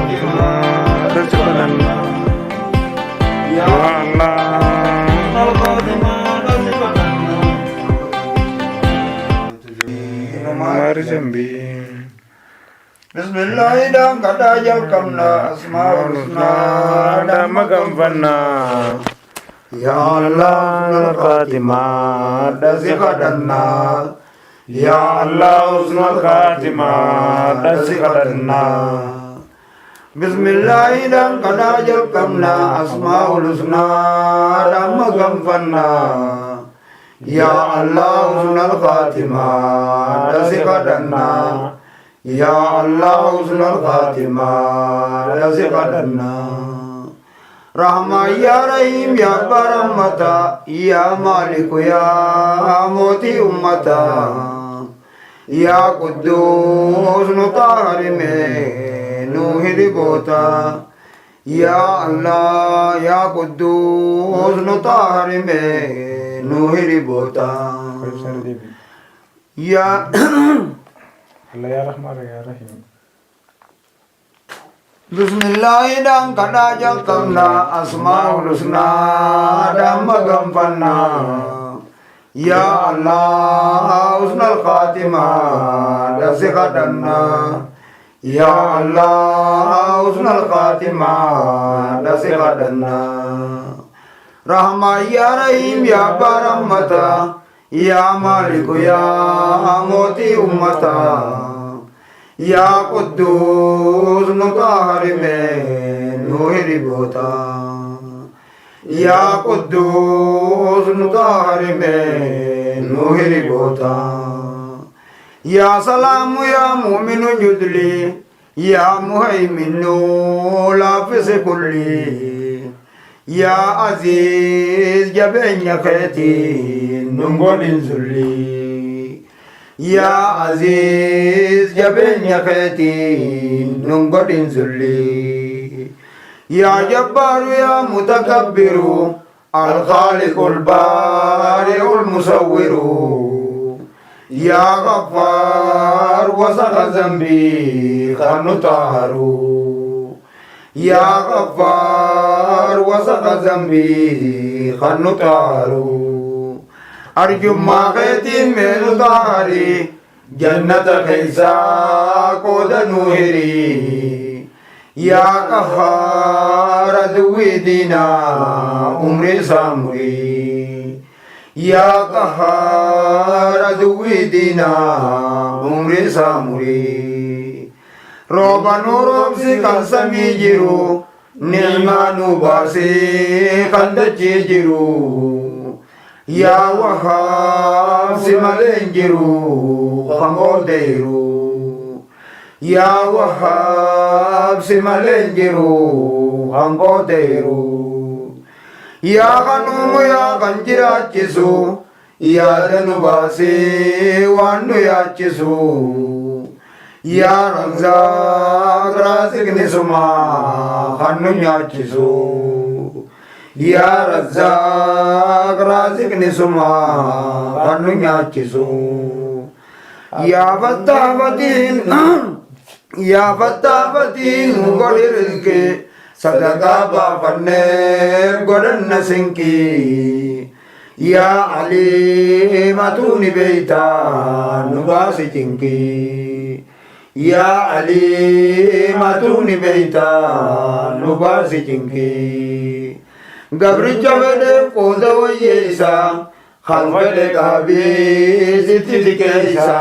القادمة رزقنا يا الله القادمة رزقنا مرجمبي بسم الله دام كدا جلكمنا أسماء الحسنى دام غنفنا يا الله الخاتمة رزقنا يا الله حسن الخاتمة رزقنا بسم الله دام كدا جلكمنا أسماء الحسنى دام غنفنا يا الله حسن الخاتمة رزقنا يا الله حسن الخاتمة رزقنا رحمة يا رحيم يا برمتا يا مالك يا موتي أمتا يا قدوس نطهر من نوهد بوتا يا الله يا قدوس نطهر من نوهد بوتا يا الله يا رحمن يا رحيم بسم الله دام كدا جلكمنا أسماء الحسنى دام غنفنا يا الله حسن الخاتمة رزقنا يا الله حسن الخاتمة رزقنا رحمة يا رحيم يا برمتا يا مالك يا موتي أمتا يا قدوس نطهر من نوهر بوتا يا قدوس نطهر من نوهر بوتا يا سلام يا مؤمن جدلي يا مهيمن لافس كلي يا عزيز جبين يا خيتي نقول انزلي يا عزيز جبين يا خيتي نقول انزلي يا جبار يا متكبر الخالق البارئ المصور يا غفار وسخ ذنبي خنطهر يا غفار وسخ ذنبي خنطهر أرجو ما خيتي من طهري جنة خيسا قود نوهري يا قهار دوي دينا عمري سامري يا قهار دوي دينا عمري سامري روبا نوروب سيكال سميجيرو نعما نوباسي خندجي جيرو يا وهاب سمالنجرو خموديرو يا وهاب سمالنجرو خموديرو يا غنوم يا غنجراتشسو يا دنباسي وانو ياتشسو يا رمزاق رازق نسما خنو ياتشسو يا رزاق رازق نسما خنو ياتشسو يا فتح فتين يا فتح فتين غوري رزقي صدقا بافنه غورن سنكي يا علي ماتوني بيتا نباسي تنكي يا علي ماتوني بيتا نباسي تنكي غبري جوده فوزا ويسا خلفه كابي زيتي كيسا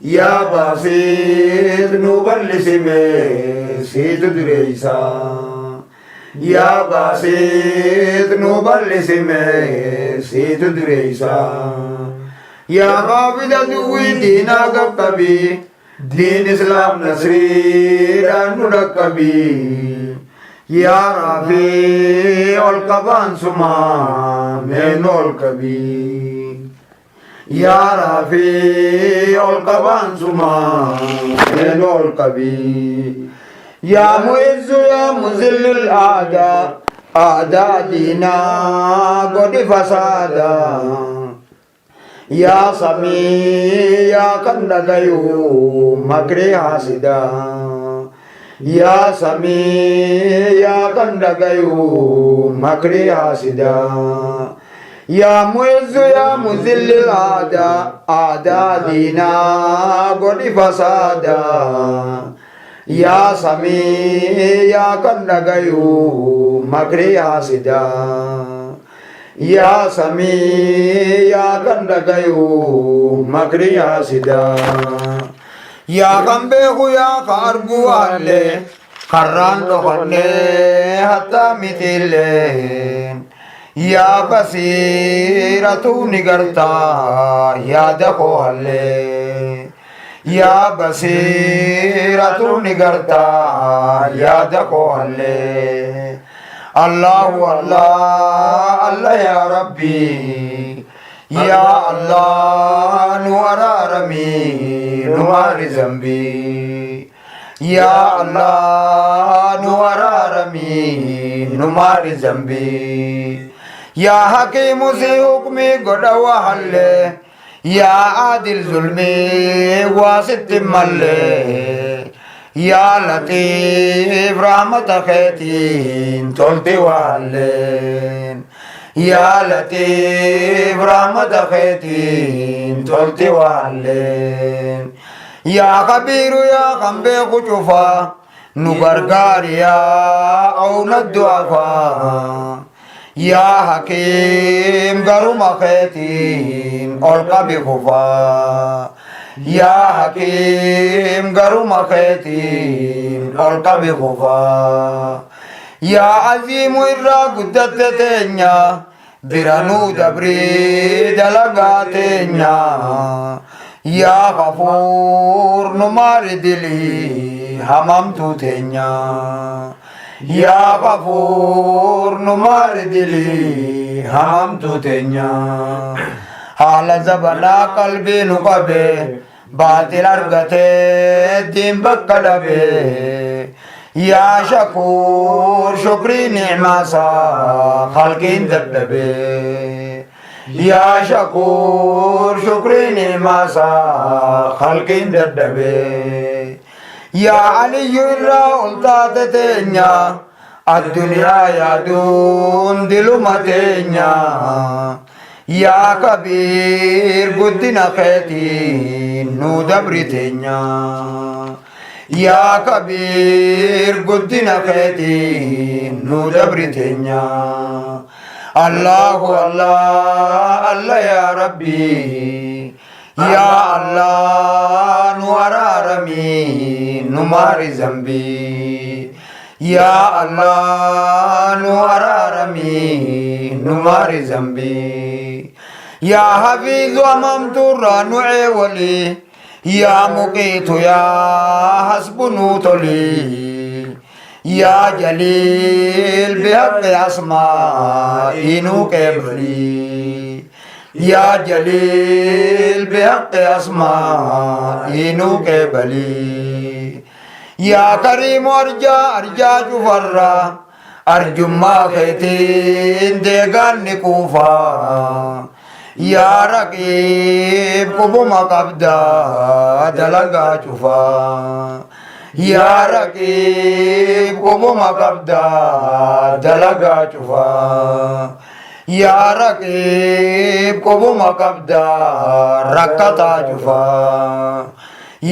يا باسيت نوبل سيمه سيد دريسا يا باسيت نوبل سيمه سيد دريسا يا حافظ دوي دينا قبي دين اسلام نصري دانو ركبي يا رافي القبان سما من الكبي يا رافي القبان سما من الكبي يا معز يا مذل الأعداء أعداء دينا قد فسادا يا سمي يا كندغيو مكري حاسدا yaa samii yaa kan dhagayu makri haasidaa yaa muizzu yaa muzillil aadaa diinaa godhi fasaadaa yaa samii yaa kan dhagayu makri haasidaa yaa samii yaa kan dhagayu makri haasidaa yaa kan beeku yaa ka argu haallee karraan dhokannee hattaa mitiilleen yaa basiiratu ni gartaa yaada koo hallee yaa basiiratu ni gartaa yaada koo hallee allahu allah allah yaa rabbii yaa allah nu araarami nu maari zambii yaa allah nu araarami nu maari zambii yaa hakiimu si hukmi godha wahallee yaa aadil zulmii waa sitti mallee yaa latiif rahmata keetiin tolti wahalleen yaa latiif rahmata keetiin tolti wahalleen yaa kabiiru yaa kan beeku cufaa nu gargaari yaa awna du'afaa yaa hakiim garuma keetiin ol qabi kufaa yaa hakiim garuma keetiin ol qabi kufaa yaa aziimu irraa guddatte teenya bira nuu dabrii dalagaa teenya yaa kafuur nu maari dilii hamamtuu teenya yaa kafuur nu maari dilii hamamtuu teenya haala zabanaa qalbii nu qabe baatil argatee diin bakka dhabe yaa shakuur shukrii nicmaasaa khalqiin dadhabe yaa shakuur shukrii nicmaasaa khalqiin dadhabe yaa aliyyu irraa ol taate teenya addunyaa yaaduun diluma teenya yaa kabiir guddina keetiin nu dabri teenya yaa kabiir guddina keetiin nu dabri teenya allahu allah allah yaa rabbii yaa allah nu araarami nu maari zambii yaa allah nu araarami nu maari zambii yaa hafiizu amamturraa nu ceewali yaa muqiitu yaa hasbunuu tolii yaa jaliil bihaqqi asmaa'ii nu qeebalii yaa jaliil bihaqqi asmaa'ii nu qeebalii yaa kariimu arjaa cufarraa arjummaa keetiin deegaan ni kuufaa yaa raqiib qubuma qabdaa dalagaa cufaa yaa raqiib qubuma qabdaa dalagaa cufaa yaa raqiib qubuma qabdaa rakkataa cufaa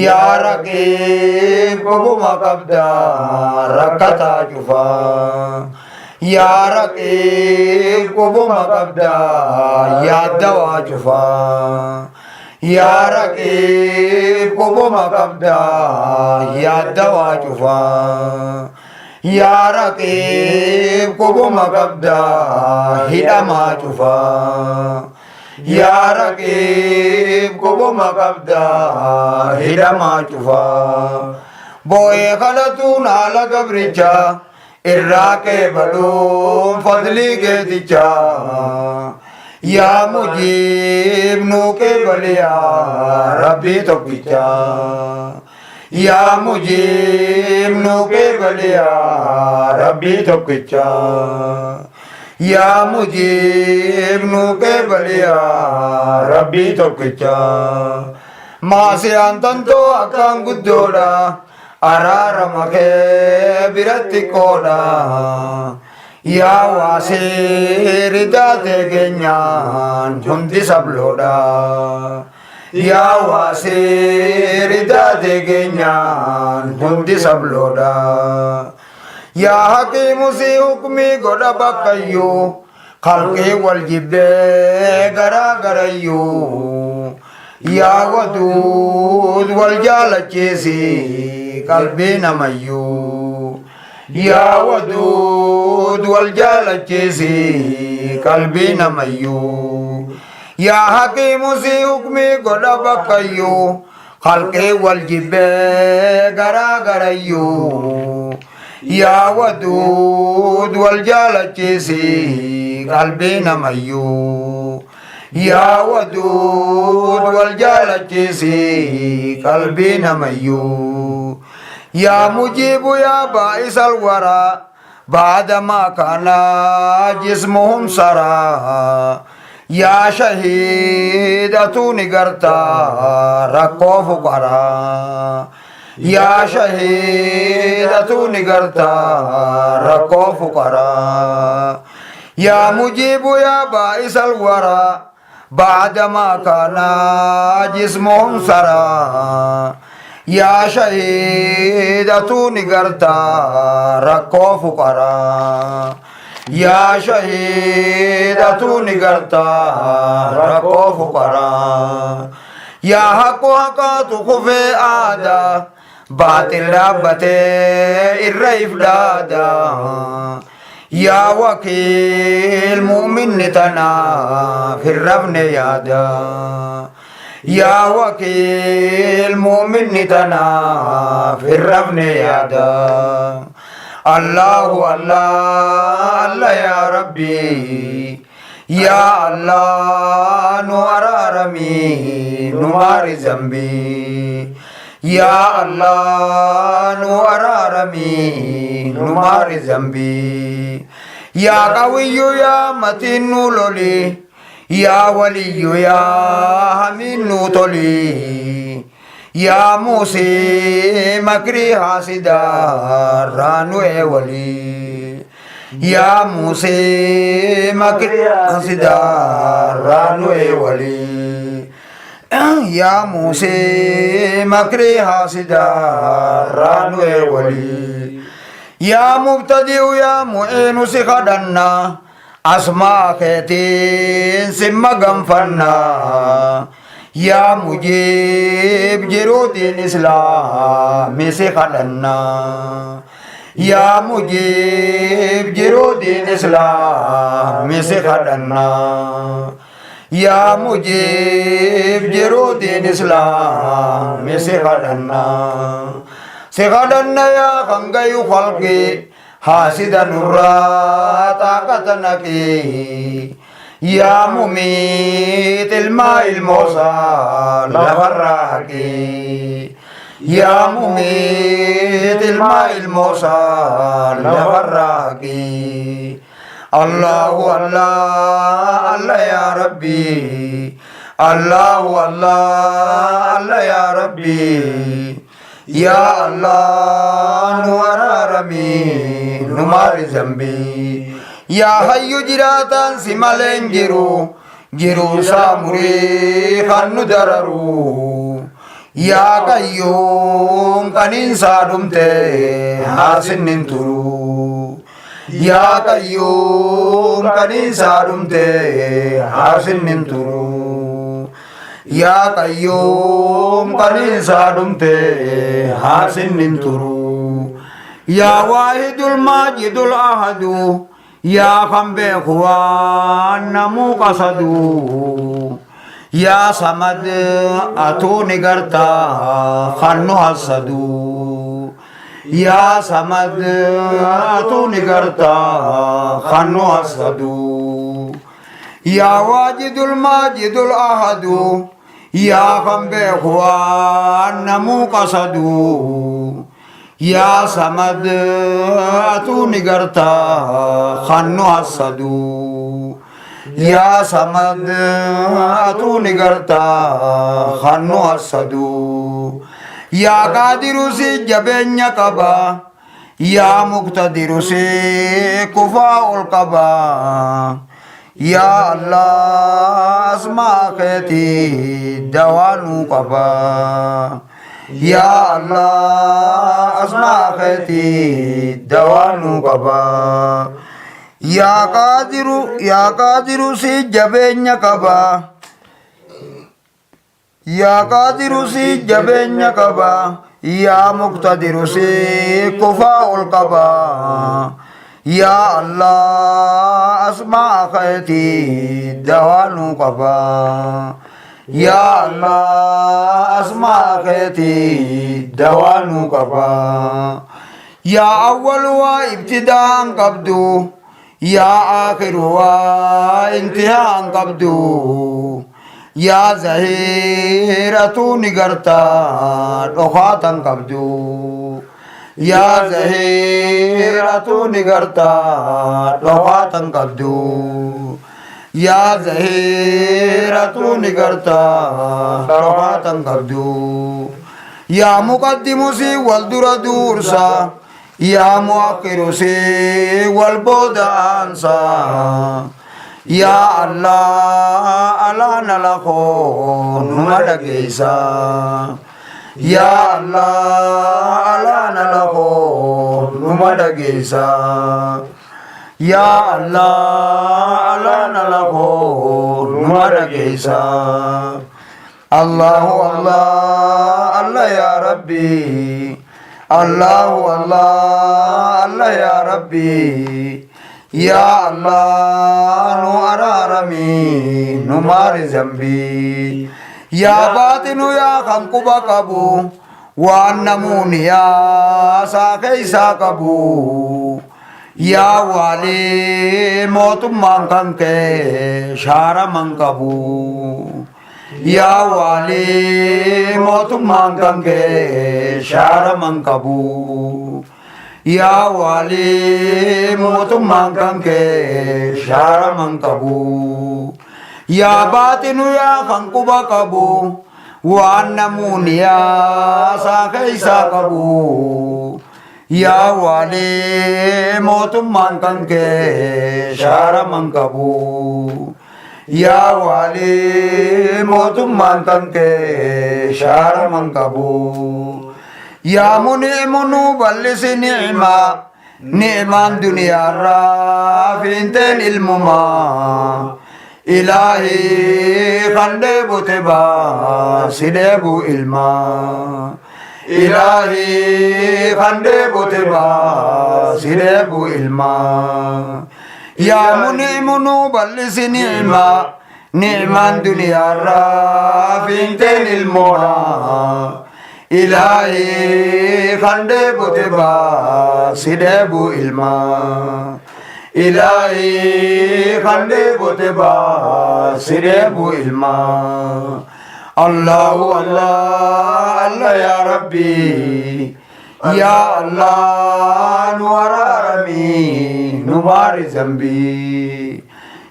yaa raqiib qubuma qabdaa rakkataa cufaa yaa raqiib qubuma qabdaa yaaddawaa cufaa yaa raqiib qubuma qabdaa yaaddawaa cufaa yaa raqiib qubuma qabdaa hidhamaa cufaa yaa raqiib qubuma qabdaa hidhamaa cufaa boo'ee kadhatuun haala gabrichaa irraa qeebaluun fadlii keetichaa yaa mujiib nuu qeebali yaa rabbii tokkichaa yaa mujiib nuu qeebali yaa rabbii tokkichaa yaa mujiib nuu qeebali yaa rabbii tokkichaa maasiyaan tantoo akkaan guddoodha araarama kee biratti qooda yaa waasii ridaatee keenyaan hundi sabloodha yaa waasii ridaatee keenyaan hundi sabloodha yaa hakiimu si hukmii godha bakkayyuu khalqii wal jibbee garaagarayyuu yaa waduud wal jaalachiisi qalbii namayyuu yaa waduud wal jaalachiisi qalbii namayyuu yaa hakiimu si hukmii godha bakkayyuu khalqii wal jibbee garaagarayyuu yaa waduud wal jaalachiisi qalbii namayyuu yaa waduud wal jaalachiisi qalbii namayyuu yaa mujiibu yaa baa'isal waraa baadamaa kaanaa jismuhum saraa yaa shahiidatu ni gartaa rakkoo fuqaraa yaa shahiidatu ni gartaa rakkoo fuqaraa yaa mujiibu yaa baa'isal waraa baadamaa kaanaa jismuhum saraa yaa shahiidatu ni gartaa rakkoo fuqaraa yaa shahiidatu ni gartaa rakkoo fuqaraa yaa haqqu haqaatu kufee aadaa baaxil dhaabbatee irra ifdaadaa yaa wakiil mu'minni tanaaf hin rafne yaada yaa wakiil mu'minni tanaaf hin rafne yaada allahu allah allah yaa rabbii yaa allah nu araarami nu maari zambii yaa allah nu araarami nu maari zambii yaa qawiyyu yaa matiin nu loli yaa waliyyu yaa hamiin nu toli yaa muusii makrii haasidaarraa nu eewali yaa muusii makrii haasidaarraa nu eewali yaa muusii makrii haasidaarraa nu eewali yaa mubtadi'u yaa mu'iinu si kadhanna asmaa keetiin simma ganfanna yaa mujiib jiruutiin islaami si kadhanna yaa mujiib jiruutiin islaami si kadhanna yaa mujiib jiruutiin islaami si kadhanna yaa kangayu khalqi haasida nurraa taaqata naqi yaa mumiit ilmaa ilmoosaa lafarraa haqi yaa mumiit ilmaa ilmoosaa lafarraa haqi allahu allah allah yaa rabbii allahu allah allah yaa rabbii yaa allah nu araarami nu maari zambii yaa hayyu jiraataan si maleen jiruu saa murii kan nu dararu yaa qayyuum qaniinsaa dhumte haasinnin turu yaa qayyuum qaniinsaa dhumte haasinnin turu yaa qayyuum qaniinsaa dhumte haasinnin turu yaa waahidul maajidul ahadu yaa kan beeku waan namuu qasadu yaa samad atuu ni gartaa kan nu hassadu yaa samad atuu ni gartaa kan nu hassadu yaa waajidul maajidul ahadu yaa kan beeku waan namuu qasadu yaa samad atuu ni gartaa kan nu hassadu yaa samad atuu ni gartaa kan nu hassadu يا قادر سي جبين قبا يا مقتدر سي كفاء القبا يا الله اسمع خيتي دوانو قبا يا الله اسمع خيتي دوانو قبا يا قادر سي جبين قبا يا قادر سي جبين قبا يا مقتدر سي كفاء القبا يا الله اسمع خيتي دوانو قبا يا الله اسمع خيتي دوانو قبا يا أول وابتداء قبدو يا آخر وانتهاء قبدو يا زهيرة نقرتا رخاتا قبدو يا زهيرة نقرتا رخاتا قبدو يا زهيرة نقرتا رخاتا قبدو يا مقدم سي والدر دورسا يا مؤخر سي والبود أنسا يا الله ألا نلقو نمدقيسا يا الله ألا نلقو نمدقيسا يا الله ألا نلقو نمدقيسا الله الله الله يا ربي الله الله الله يا ربي يا الله نو أرارمي نو مار ذنبي يا باطن يا خنقب قبو وأنمون يا ساقي ساقبو يا والي موت مانكنك شار منقبو يا والي موت مانكنك شار منقبو يا والي موت مانكنك شار منقبو يا باطن يا خنقب قبو وأنمون يا ساقي ساقبو يا والي موت مانكنك شار منقبو يا والي موت مانكنك شار منقبو يا منعم بلس نعمة نعمان دنيا رافين تل المما إلهي خندب تبا سدب إلما إلهي خندب تبا سدب إلما يا منعم بلس نعمة نعمان دنيا رافين تل المما إلهي خندب تبا سدب إلما إلهي خندب تبا سدب إلما الله الله الله يا ربي يا الله نور رمي نمار ذنبي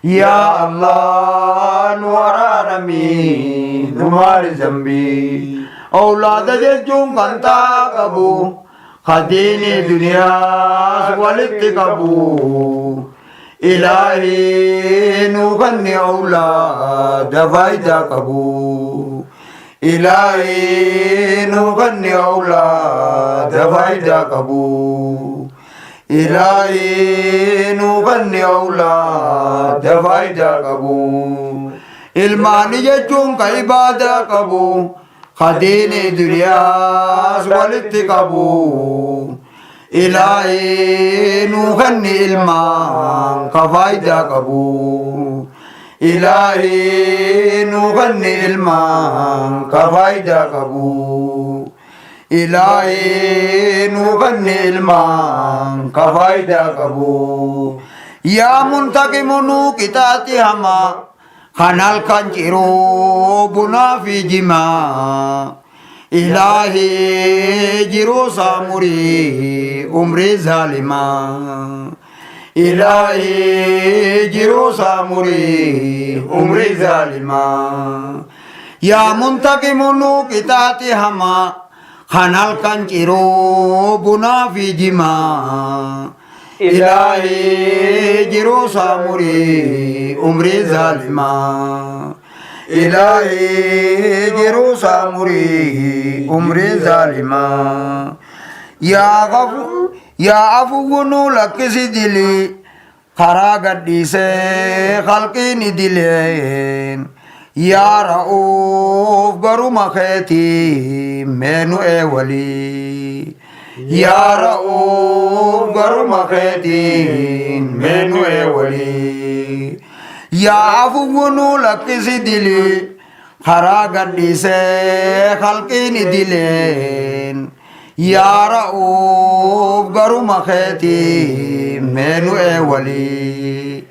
يا الله نور رمي نمار ذنبي أولاد جون كنتا كبو خدين دنيا ولت كبو إلهي نغني أولاد فايدة كبو إلهي نغني أولاد فايدة كبو إلهي نغني أولاد فايدة كبو الماني جون كعبادة كبو خدين دنيا ولت كبو إلهي نغني المان كفايدة كبو إلهي نغني المان كفايدة كبو إلهي نغني المان كفايدة كبو يا منتقم نوكتاتي هما خنال كنجرو بنا في جما إلهي جرو سامري عمري ظالما إلهي جرو سامري عمري ظالما يا منتقم نوكتاتي هما خنال كنجرو بنا في جما إلهي جرو سامري عمري ظالما إلهي جرو سامري عمري ظالما يا عفو لك سجلي خراغ ديسه خلقي ندلين يا رؤوف غرو مخيتي منو ولي يا رؤوف غرو مخيتي منو ولي يا عفو لك سجلي خراغ ديسه خلقي ندلين يا رؤوف غرو مخيتي منو ولي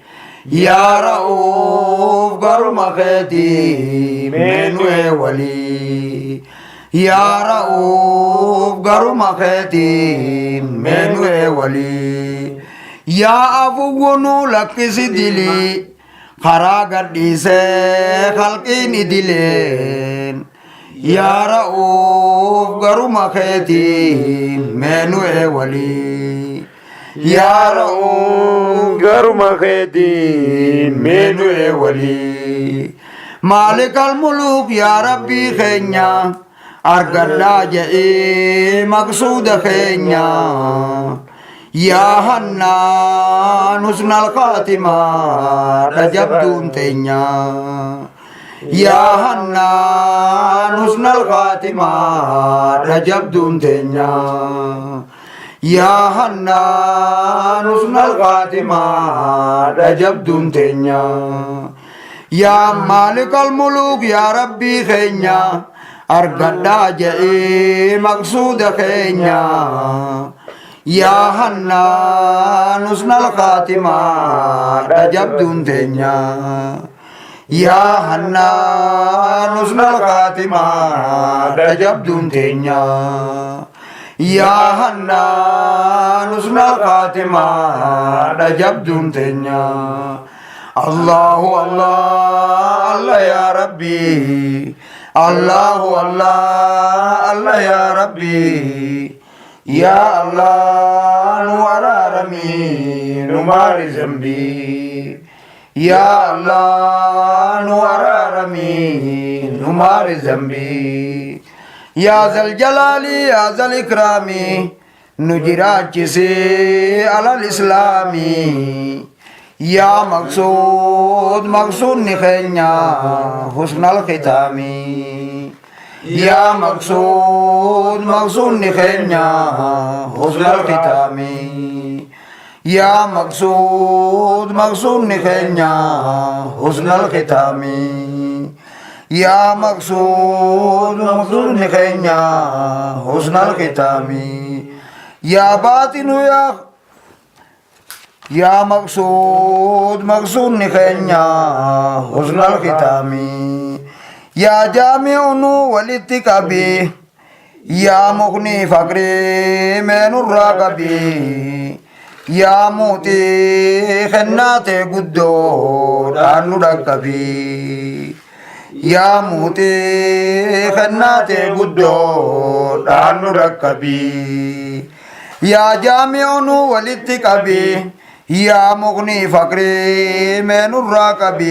يا رؤوف غرو مخيتي منو ولي يا رؤوف غرو مخيتي منو ولي يا عفو لك سدلي خراغ ديسه خلقي ندلين يا رؤوف غرو مخيتي منو ولي يا رؤوف غرو مخيتي منو ولي مالك الملوك يا ربي خينيا أرقلا جئي مقصود خينيا يا حنان حسن الخاتمة رجب دون تينيا يا حنان حسن الخاتمة رجب دون تينيا يا حنان حسن الخاتمة رجب دون تينيا يا مالك الملوك يا ربي خينيا أرقدا جئي مقصود خينيا يا حنان حسن الخاتمة رجب دون تينيا يا حنان حسن الخاتمة رجب دون تينيا يا حنان حسن الخاتمة رجب دون تينيا الله الله الله يا ربي الله الله الله يا ربي يا الله نور رمي نمار ذنبي يا الله نور رمي نمار ذنبي يا ذا الجلال يا ذا الإكرام نجرات جسي على الإسلام يا مقصود مقصود نخينيا حسن الختام يا مقصود مقصود نخينيا حسن الختام يا مقصود مقصود نخينيا حسن الختام يا مقصود مقصود نخينيا حسن الختام يا باطن يا مقصود مقصود نخينيا حسن الختام يا جامع والاتقاب يا مغني فقري من الرقب يا موتي خنات قدو دانو رقبي يا موتي خنات قدو دانو رقبي يا جامع والاتقاب يا مغني فقري من الرقب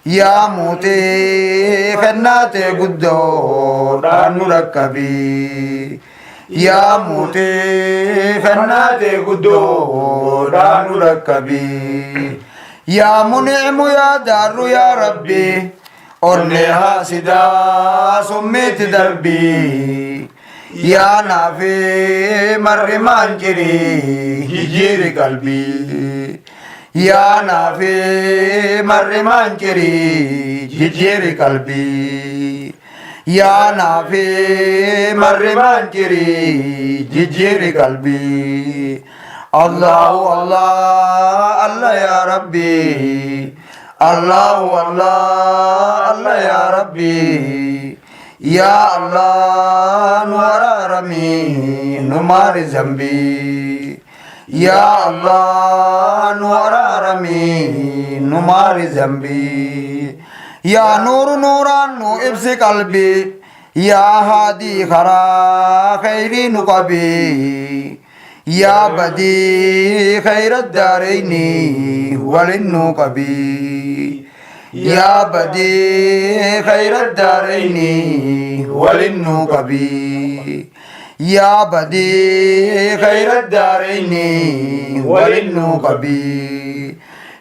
يا موتي خنات قدو دانو رقبي يا موتي خنات قدو دانو رقبي يا منعم يا دار يا ربي أرنها سدا سميت دربي يا نافي مر مانجري هجير قلبي يا نافي مر مانجري هجير قلبي يا نافي مر مانجري هجير قلبي الله الله الله يا ربي الله الله الله يا ربي يا الله نور رمي نمار ذنبي يا الله نور رمي نمار ذنبي يا نور نوران نو ابس قلبي يا هادي خرا خير نقبي يا بدي خير الدارين وللنقبي يا بدي خير الدارين وللنقبي يا بدي خير الدارين وللنقبي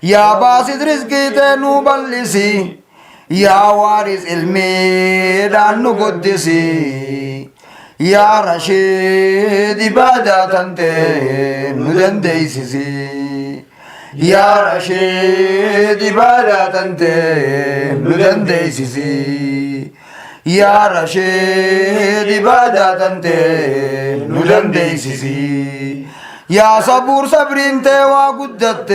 يا باسط رزقي تنوبلسي يا وارث علمي دانو قدسي يا رشيد عبادة انت ندنديسي يا رشيد عبادة انت ندنديسي يا رشيد عبادة انت ندنديسي يا صبور صبرين توا قدت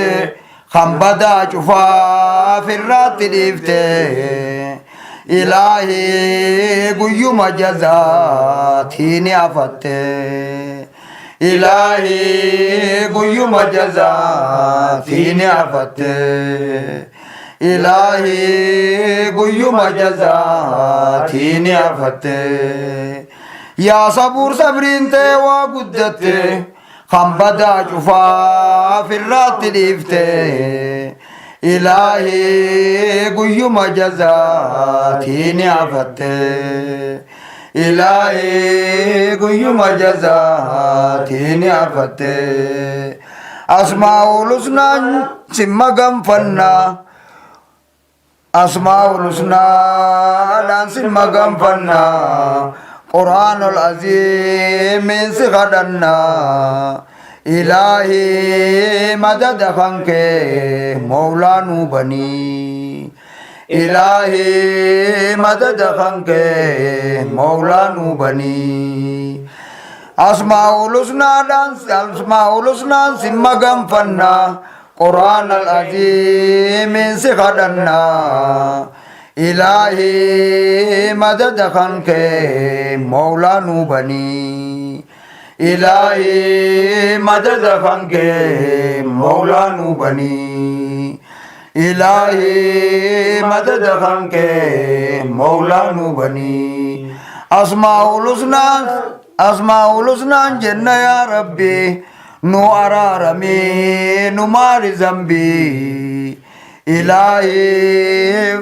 خمبدا شفا في الرات ديفته إلهي قيوم جزاتيني عفته إلهي قيوم جزاتيني عفته إلهي قيوم جزاتيني عفته يا صبور صبرين توا قدت خمبدا شفا في الرات ديفته إلهي قيوم جزاتيني عفته إلهي قيوم جزاتيني عفته أسماء الحسنى سما غنفنا أسماء الحسنى دان سما غنفنا قرآن العظيم من سخدنا إلهي مدد خنك مولانو بني إلهي مدد خنك مولانو بني أسماء الحسنى سما غنفنا قرآن العظيم من سخدنا إلهي مدد خنك مولانو بني إلهي مدد خنك مولانو بني إلهي مدد خنك مولانو بني أسماء الحسنى جنة يا ربي نو أرارمي نو ماري ذنبي إلهي